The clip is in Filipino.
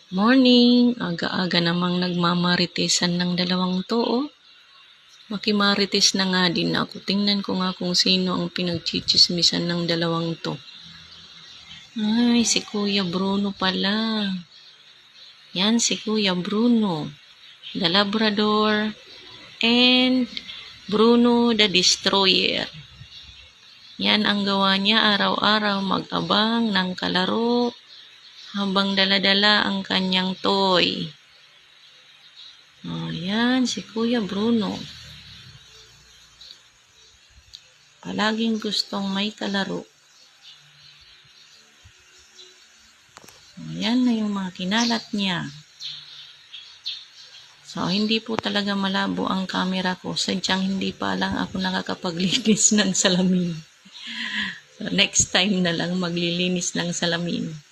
Morning! Aga-aga namang nagmamaritesan ng dalawang to, oh. Makimarites na nga din ako. Tingnan ko nga kung sino ang pinagchichismisan ng dalawang to. Ay, si Kuya Bruno pala. Yan si Kuya Bruno. The Labrador and Bruno the Destroyer. Yan ang gawa niya araw-araw, mag-abang ng kalaro habang dala-dala ang kanyang toy. Ayan, si Kuya Bruno. Palaging gustong may kalaro. Ayan na yung mga kinalat niya. So, hindi po talaga malabo ang camera ko. Sadyang hindi pa lang ako nakakapaglinis ng salamin. So, next time na lang maglilinis ng salamin.